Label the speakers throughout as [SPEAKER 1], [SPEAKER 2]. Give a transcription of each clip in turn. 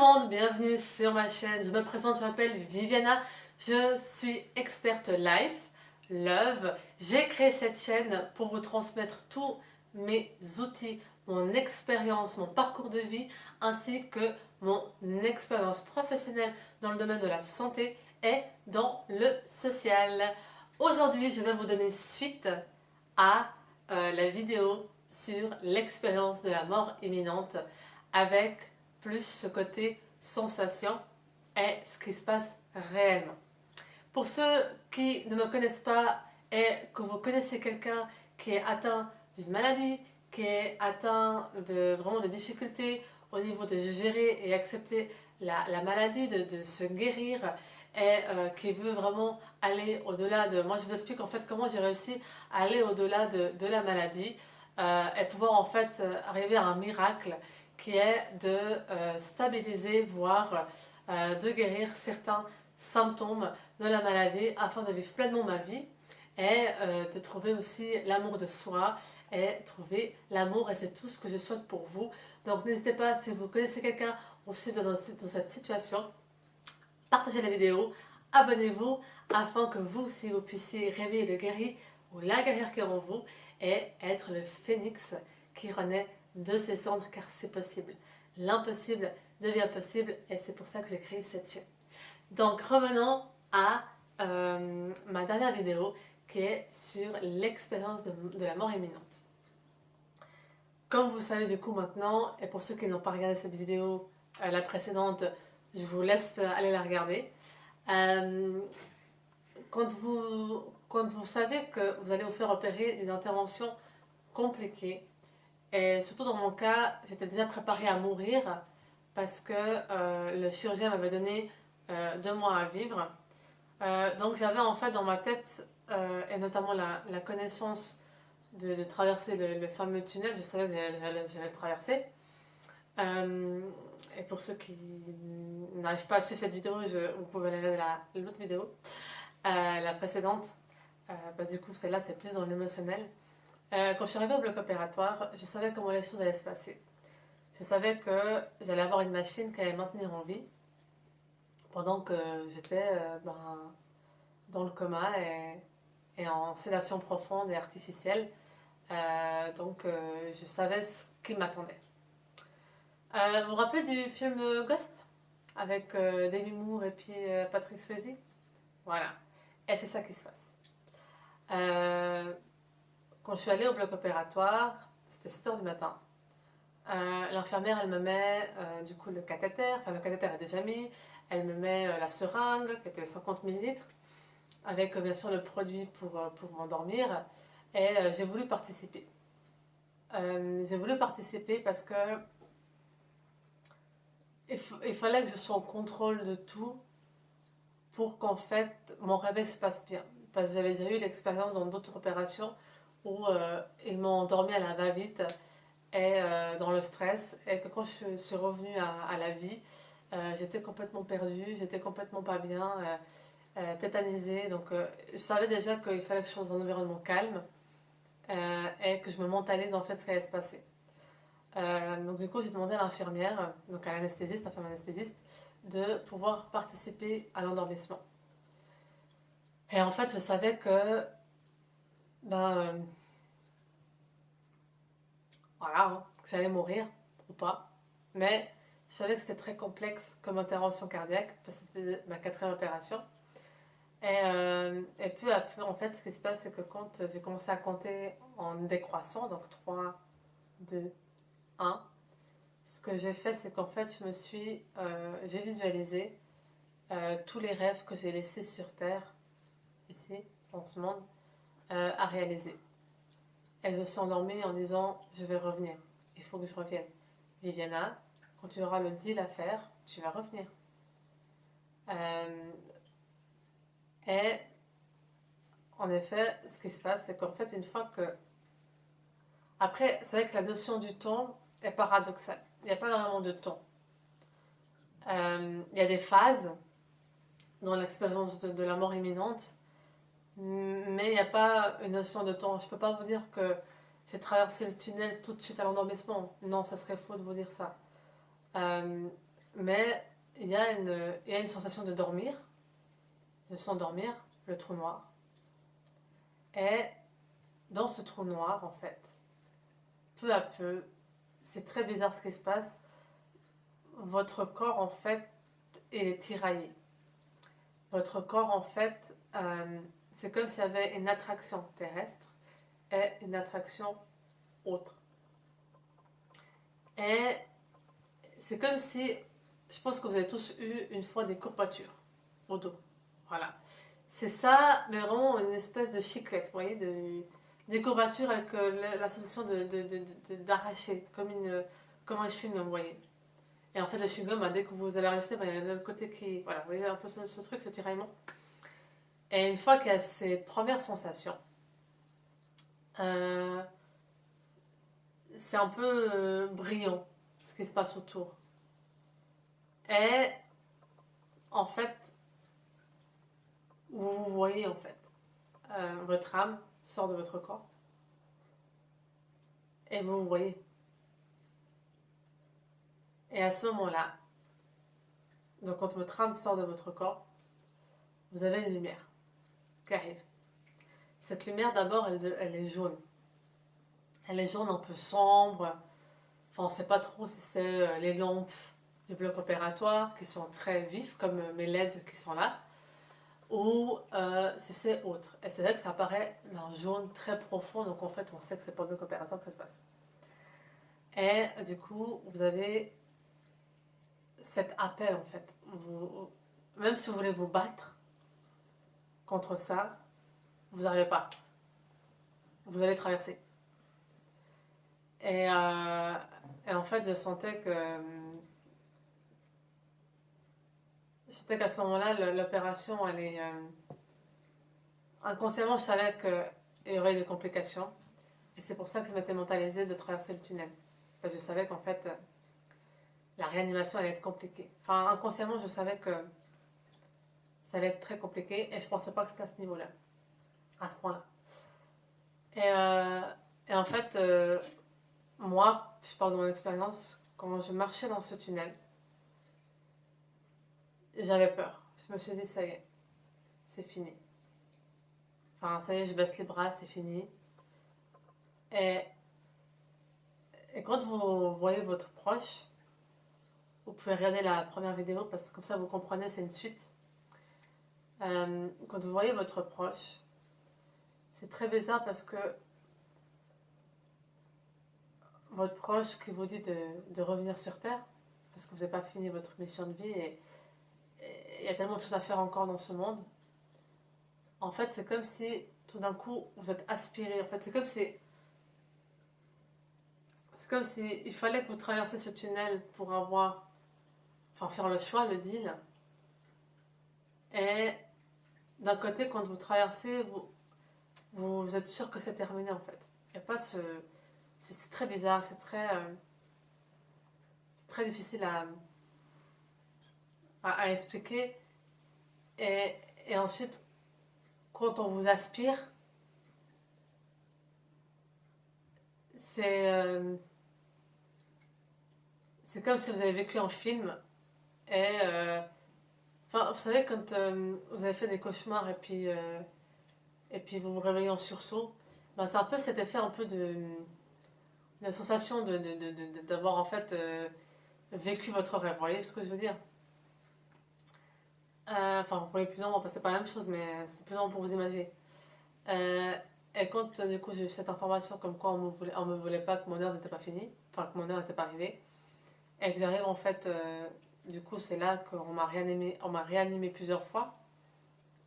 [SPEAKER 1] monde, bienvenue sur ma chaîne. Je me présente, je m'appelle Viviana. Je suis experte life, love. J'ai créé cette chaîne pour vous transmettre tous mes outils, mon expérience, mon parcours de vie, ainsi que mon expérience professionnelle dans le domaine de la santé et dans le social. Aujourd'hui, je vais vous donner suite à la vidéo sur l'expérience de la mort imminente avec plus ce côté sensation et ce qui se passe réellement. Pour ceux qui ne me connaissent pas et que vous connaissez quelqu'un qui est atteint d'une maladie, qui est atteint de vraiment de difficultés au niveau de gérer et accepter la maladie, de se guérir et qui veut vraiment aller au-delà de... Moi je vous explique en fait comment j'ai réussi à aller au-delà de la maladie et pouvoir en fait arriver à un miracle qui est de stabiliser, voire de guérir certains symptômes de la maladie afin de vivre pleinement ma vie et de trouver aussi l'amour de soi et trouver l'amour, et c'est tout ce que je souhaite pour vous. Donc n'hésitez pas, si vous connaissez quelqu'un aussi dans cette situation, partagez la vidéo, abonnez-vous afin que vous aussi vous puissiez réveiller le guéri ou la guerrière qui est en vous et être le phénix qui renaît de ses cendres, car c'est possible. L'impossible devient possible et c'est pour ça que j'ai créé cette chaîne. Donc revenons à ma dernière vidéo qui est sur l'expérience de la mort imminente. Comme vous savez du coup maintenant, et pour ceux qui n'ont pas regardé cette vidéo, la précédente, je vous laisse aller la regarder. Quand vous savez que vous allez vous faire opérer une intervention compliquée, et surtout dans mon cas, j'étais déjà préparée à mourir parce que le chirurgien m'avait donné 2 mois à vivre. Donc j'avais en fait dans ma tête, et notamment la connaissance de traverser le fameux tunnel. Je savais que j'allais le traverser. Et pour ceux qui n'arrivent pas à suivre cette vidéo, vous pouvez aller regarder l'autre vidéo, la précédente, parce que du coup celle-là c'est plus dans l'émotionnel. Quand je suis arrivée au bloc opératoire, je savais comment les choses allaient se passer. Je savais que j'allais avoir une machine qui allait me maintenir en vie pendant que j'étais dans le coma et en sédation profonde et artificielle. Donc je savais ce qui m'attendait. Vous vous rappelez du film Ghost avec Demi Moore et puis Patrick Swayze? Voilà. Et c'est ça qui se passe. Quand je suis allée au bloc opératoire, c'était 7h du matin. L'infirmière, elle me met du coup le cathéter, enfin le cathéter est déjà mis, elle me met la seringue qui était 50 millilitres, avec bien sûr le produit pour m'endormir, et j'ai voulu participer. J'ai voulu participer parce que il fallait que je sois en contrôle de tout pour qu'en fait mon réveil se passe bien. Parce que j'avais déjà eu l'expérience dans d'autres opérations où ils m'ont endormi à la va-vite et dans le stress, et que quand je suis revenue à la vie, j'étais complètement perdue, j'étais complètement pas bien, tétanisée. Donc je savais déjà qu'il fallait que je sois dans un environnement calme et que je me mentalise en fait ce qui allait se passer. Donc du coup j'ai demandé à l'infirmière, donc à l'anesthésiste, la femme anesthésiste, de pouvoir participer à l'endormissement. Et en fait je savais que ben voilà, hein, que j'allais mourir ou pas, mais je savais que c'était très complexe comme intervention cardiaque parce que c'était ma 4e opération. Et peu à peu, en fait, ce qui se passe, c'est que quand j'ai commencé à compter en décroissant, donc 3, 2, 1, ce que j'ai fait, c'est qu'en fait, j'ai visualisé tous les rêves que j'ai laissés sur Terre, ici, dans ce monde, à réaliser. Et je me suis endormie en disant, je vais revenir, il faut que je revienne. Viviana, quand tu auras le deal à faire, tu vas revenir. Et en effet, ce qui se passe, c'est qu'en fait, une fois que... Après, c'est vrai que la notion du temps est paradoxale. Il n'y a pas vraiment de temps. Il y a des phases dans l'expérience de la mort imminente, mais il n'y a pas une notion de temps. Je ne peux pas vous dire que j'ai traversé le tunnel tout de suite à l'endormissement. Non, ça serait faux de vous dire ça. mais il y a une sensation de dormir, de s'endormir, le trou noir. Et dans ce trou noir, en fait, peu à peu, c'est très bizarre ce qui se passe, votre corps, en fait, est tiraillé. Votre corps, en fait, c'est comme s'il y avait une attraction terrestre et une attraction autre. Et c'est comme si, je pense que vous avez tous eu une fois des courbatures au dos. Voilà. C'est ça, mais vraiment une espèce de chiclette, vous voyez, des courbatures avec la sensation d'arracher, comme un chewing-gum, vous voyez. Et en fait, le chewing-gum, dès que vous allez rester, il y a le côté qui. Voilà, vous voyez un peu ce truc, ce tiraillement. Et une fois qu'il y a ces premières sensations, euh, c'est un peu brillant ce qui se passe autour. Et en fait, vous voyez en fait, votre âme sort de votre corps et vous vous voyez. Et à ce moment-là, donc quand votre âme sort de votre corps, vous avez une lumière qui arrive. Cette lumière d'abord, elle est jaune. Elle est jaune un peu sombre. Enfin, on ne sait pas trop si c'est les lampes du bloc opératoire qui sont très vifs, comme mes LED qui sont là, ou si c'est autre. Et c'est là que ça apparaît d'un jaune très profond, donc en fait, on sait que c'est pas le bloc opératoire que ça se passe. Et du coup, vous avez cet appel en fait. Même si vous voulez vous battre contre ça, vous n'arrivez pas. Vous allez traverser. Et, euh, et en fait, je sentais qu'à ce moment-là, l'opération, elle est inconsciemment, je savais qu'il y aurait des complications. Et c'est pour ça que je m'étais mentalisée de traverser le tunnel. Parce que je savais qu'en fait, la réanimation allait être compliquée. Enfin, inconsciemment, je savais que ça allait être très compliqué et je pensais pas que c'était à ce niveau-là, à ce point-là. Et, euh, et en fait, moi, je parle de mon expérience, quand je marchais dans ce tunnel, j'avais peur. Je me suis dit, ça y est, c'est fini. Enfin, ça y est, je baisse les bras, c'est fini. Et, et quand vous voyez votre proche, vous pouvez regarder la première vidéo parce que comme ça vous comprenez, c'est une suite. Quand vous voyez votre proche, c'est très bizarre parce que votre proche qui vous dit de revenir sur Terre, parce que vous n'avez pas fini votre mission de vie et il y a tellement de choses à faire encore dans ce monde. En fait, c'est comme si tout d'un coup vous êtes aspiré. En fait, c'est comme si il fallait que vous traversiez ce tunnel pour faire le choix, le deal. Et d'un côté, quand vous traversez, vous êtes sûr que c'est terminé en fait. Il n'y a pas ce. C'est très bizarre, c'est très difficile à expliquer. Et, et ensuite, quand on vous aspire, c'est c'est comme si vous avez vécu un film. Et vous savez, quand vous avez fait des cauchemars et puis vous vous réveillez en sursaut, ben, c'est un peu cet effet un peu de sensation d'avoir en fait vécu votre rêve. Vous voyez ce que je veux dire? Vous voyez plus ou moins, c'est pas la même chose, mais c'est plus ou moins pour vous imaginer. Euh, et quand du coup j'ai eu cette information comme quoi on me voulait pas, que mon heure n'était pas finie, enfin que mon heure n'était pas arrivée, et que j'arrive en fait, du coup c'est là qu'on m'a réanimé plusieurs fois.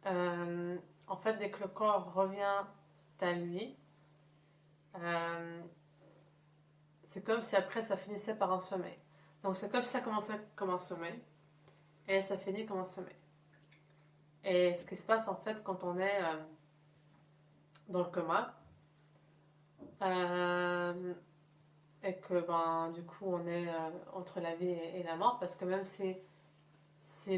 [SPEAKER 1] Euh, En fait, dès que le corps revient à lui, euh, c'est comme si après ça finissait par un sommeil. Donc c'est comme si ça commençait comme un sommeil et ça finit comme un sommeil. Et ce qui se passe en fait quand on est dans le coma, euh, et que ben, du coup on est entre la vie et la mort, parce que même si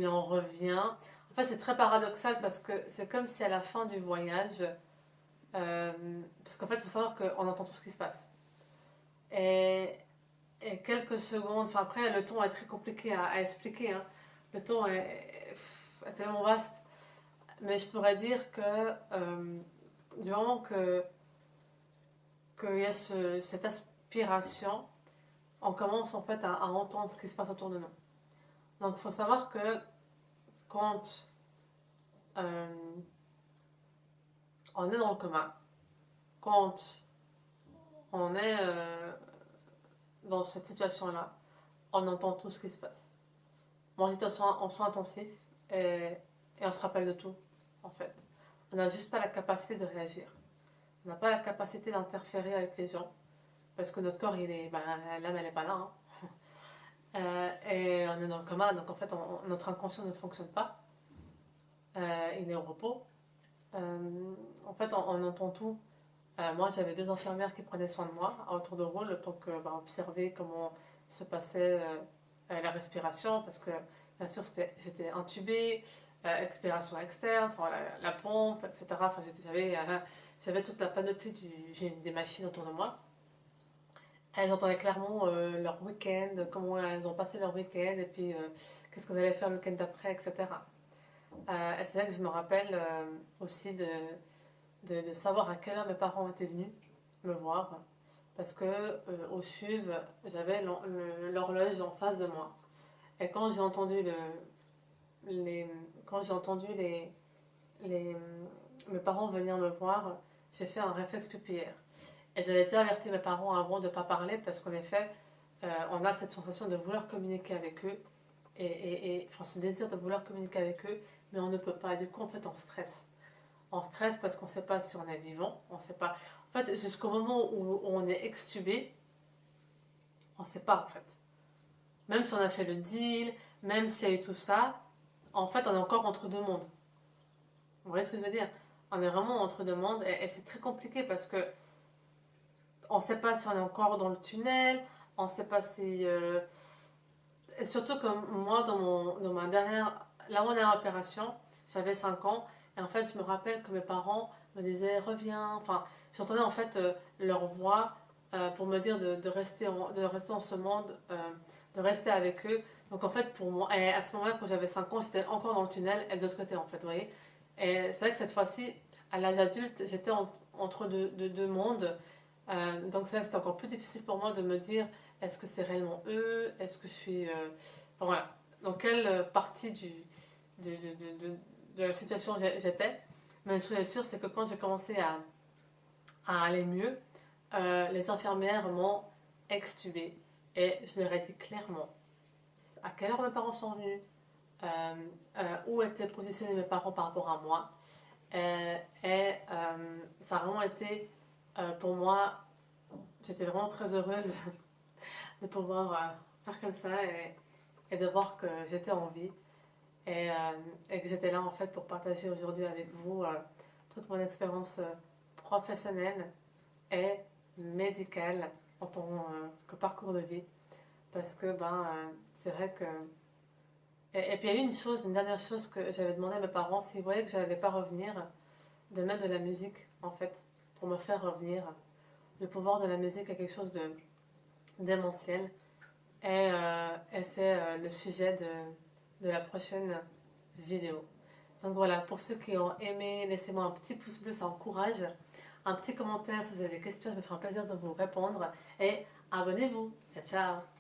[SPEAKER 1] l'on revient, en fait c'est très paradoxal parce que c'est comme si à la fin du voyage, parce qu'en fait il faut savoir qu'on entend tout ce qui se passe. Et et quelques secondes, enfin après le ton est très compliqué à expliquer, hein. Le ton est tellement vaste, mais je pourrais dire que du moment qu'il y a cette aspiration, on commence en fait à entendre ce qui se passe autour de nous. Donc il faut savoir que quand euh, on est dans le coma, quand on est dans cette situation-là, on entend tout ce qui se passe. Moi j'étais en soins intensifs et on se rappelle de tout en fait. On n'a juste pas la capacité de réagir. On n'a pas la capacité d'interférer avec les gens parce que notre corps, l'âme elle n'est pas là, hein. Et on est dans le coma, donc en fait notre inconscient ne fonctionne pas. Il est au repos. En fait on entend tout. Moi j'avais deux infirmières qui prenaient soin de moi à tour de rôle, le temps que observer comment se passait la respiration, parce que bien sûr j'étais intubée, expiration externe, enfin, la pompe, etc. Enfin, j'avais toute la panoplie des machines autour de moi. Elles entendaient clairement leur week-end, comment elles ont passé leur week-end, et puis qu'est-ce qu'elles allaient faire le week-end d'après, etc. Et c'est là que je me rappelle aussi de savoir à quelle heure mes parents étaient venus me voir, parce que au CHUV, j'avais l'horloge en face de moi. Et quand j'ai entendu les, quand j'ai entendu les, mes parents venir me voir, j'ai fait un réflexe pupillaire. Et j'avais déjà averti mes parents avant de ne pas parler parce qu'en effet, on a cette sensation de vouloir communiquer avec eux enfin, ce désir de vouloir communiquer avec eux, mais on ne peut pas. Et du coup, en fait, on stresse. On stresse parce qu'on ne sait pas si on est vivant, on sait pas. En fait, jusqu'au moment où on est extubé, on ne sait pas en fait. Même si on a fait le deal, même s'il y a eu tout ça, en fait, on est encore entre deux mondes. Vous voyez ce que je veux dire? On est vraiment entre deux mondes et c'est très compliqué parce que on ne sait pas si on est encore dans le tunnel, on ne sait pas si. Et surtout comme moi, dans la dernière opération, j'avais 5 ans, et en fait, je me rappelle que mes parents me disaient reviens. Enfin, j'entendais en fait leur voix pour me dire de rester en ce monde, de rester avec eux. Donc en fait, pour moi, et à ce moment-là, quand j'avais 5 ans, j'étais encore dans le tunnel et de l'autre côté, en fait, vous voyez. Et c'est vrai que cette fois-ci, à l'âge adulte, j'étais entre deux mondes. Donc c'est vrai que c'était encore plus difficile pour moi de me dire est-ce que c'est réellement eux, est-ce que je suis... Enfin, voilà, dans quelle partie de, de, de, de la situation j'étais. Mais ce qui est sûr, c'est que quand j'ai commencé à aller mieux, les infirmières m'ont extubée. Et je leur ai dit clairement à quelle heure mes parents sont venus, où étaient positionnés mes parents par rapport à moi. Ça a vraiment été pour moi, j'étais vraiment très heureuse de pouvoir faire comme ça et de voir que j'étais en vie et que j'étais là en fait pour partager aujourd'hui avec vous toute mon expérience professionnelle et médicale en tant que parcours de vie. Parce que c'est vrai que... Et puis il y a eu une dernière chose que j'avais demandé à mes parents, s'ils voyaient que je n'allais pas revenir, de mettre de la musique en fait, pour me faire revenir. Le pouvoir de la musique est quelque chose de démentiel. Et c'est le sujet de la prochaine vidéo. Donc voilà, pour ceux qui ont aimé, laissez-moi un petit pouce bleu, ça encourage. Un petit commentaire si vous avez des questions, je me ferai un plaisir de vous répondre. Et abonnez-vous. Ciao, ciao.